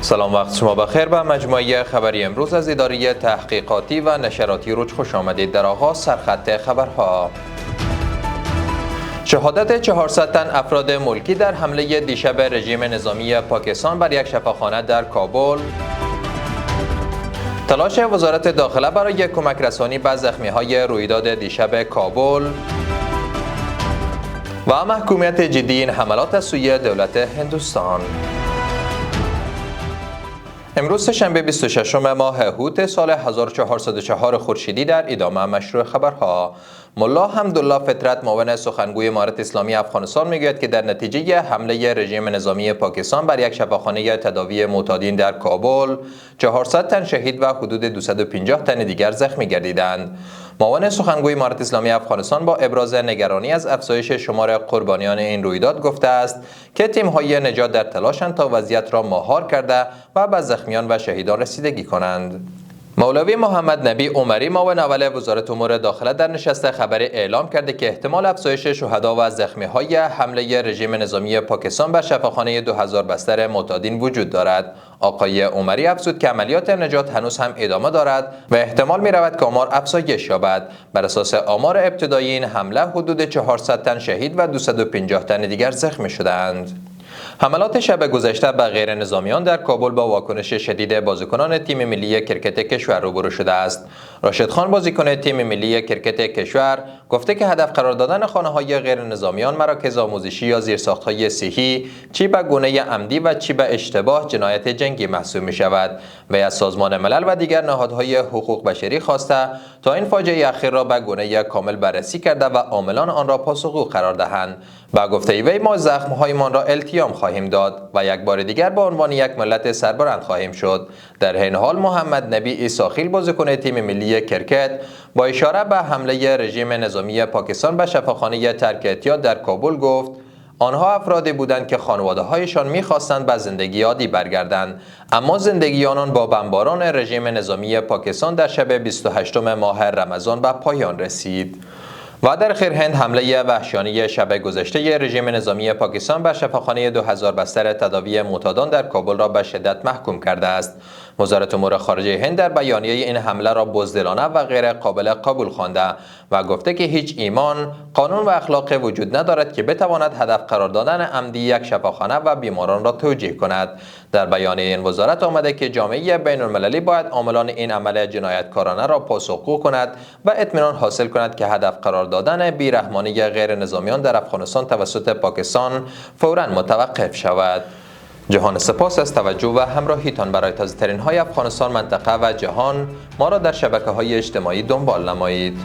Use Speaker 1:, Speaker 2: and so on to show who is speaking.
Speaker 1: سلام، وقت شما بخیر. به مجموعه خبری امروز از اداره تحقیقاتی و نشراتی روج خوش آمدید. در آغاز سرخط خبرها: شهادت 400 تن افراد ملکی در حمله دیشب رژیم نظامی پاکستان بر یک شفاخانه در کابل، تلاش وزارت داخله برای کمک رسانی به زخمی‌های رویداد دیشب کابل و محکومیت جدی این حملات از سوی دولت هندوستان. امروز سه‌شنبه 26 ماه هوت سال 1404 خورشیدی در ادامه مشروع خبرها. ملا حمدالله فطرت، معاون سخنگوی امارت اسلامی افغانستان، میگوید که در نتیجه حمله رژیم نظامی پاکستان بر یک شفاخانه تداوی معتادین در کابل 400 تن شهید و حدود 250 تن دیگر زخمی گردیدند. معاون سخنگوی امارت اسلامی افغانستان با ابراز نگرانی از افزایش شمار قربانیان این رویداد گفته است که تیم‌های نجات در تلاشند تا وضعیت را مهار کرده و به زخمیان و شهیدان رسیدگی کنند. مولوی محمد نبی عمری، معاون اول وزارت امور داخله، در نشست خبری اعلام کرده که احتمال افزایش شهدا و زخمی‌های حمله رژیم نظامی پاکستان بر شفاخانه 2000 بستر معتادین وجود دارد. آقای عمری افزود که عملیات نجات هنوز هم ادامه دارد و احتمال می‌رود که آمار افزایش یابد. بر اساس آمار ابتدایی این حمله حدود 400 تن شهید و 250 تن دیگر زخمی شدند. حملات شب گذشته به غیر نظامیان در کابل با واکنش شدید بازیکنان تیم ملی کرکت کشور روبرو شده است. راشد خان، بازیکن تیم ملی کرکت کشور، گفته که هدف قرار دادن خانه‌های غیر نظامیان، مراکز آموزشی یا زیرساخت‌های صحی چی به گونه عمدی و چی به اشتباه جنایت جنگی محسوب می‌شود و از سازمان ملل و دیگر نهادهای حقوق بشری خواسته تا این فاجعه اخیر را به گونه کامل بررسی کرده و عاملان آن را پاسخگو قرار دهند. با گفته وی ما زخم‌هایمان را التیام خواهیم داد و یک بار دیگر به عنوان یک ملت سربلند خواهیم شد. در این حال محمد نبی ایساخیل، بازیکن تیم ملی کرکت، با اشاره به حمله رژیم نظامی پاکستان به شفاخانه ترک اعتیاد در کابل گفت آنها افرادی بودند که خانواده‌هایشان می‌خواستند به زندگی عادی برگردند، اما زندگی آنان با بمباران رژیم نظامی پاکستان در شب 28 ماه رمضان به پایان رسید. و در آخر هند، حمله وحشیانه شب گذشته رژیم نظامی پاکستان به شفاخانه 2000 بستر تداوی معتادان در کابل را به شدت محکوم کرده است. وزارت امور خارجه هند در بیانیه این حمله را بزدلانه و غیر قابل قبول خوانده و گفته که هیچ ایمان، قانون و اخلاق وجود ندارد که بتواند هدف قرار دادن عمدی یک شفاخانه و بیماران را توجیه کند. در بیانیه این وزارت آمده که جامعه بین‌المللی باید عاملان این عمل جنایتکارانه را پاسخگو کند و اطمینان حاصل کند که هدف قرار دادن بیرحمانه غیر نظامیان در افغانستان توسط پاکستان فوراً متوقف شود. جهان سپاس از توجه و همراهیتان. برای تازه‌ترین های افغانستان، منطقه و جهان ما را در شبکه‌های اجتماعی دنبال نمایید.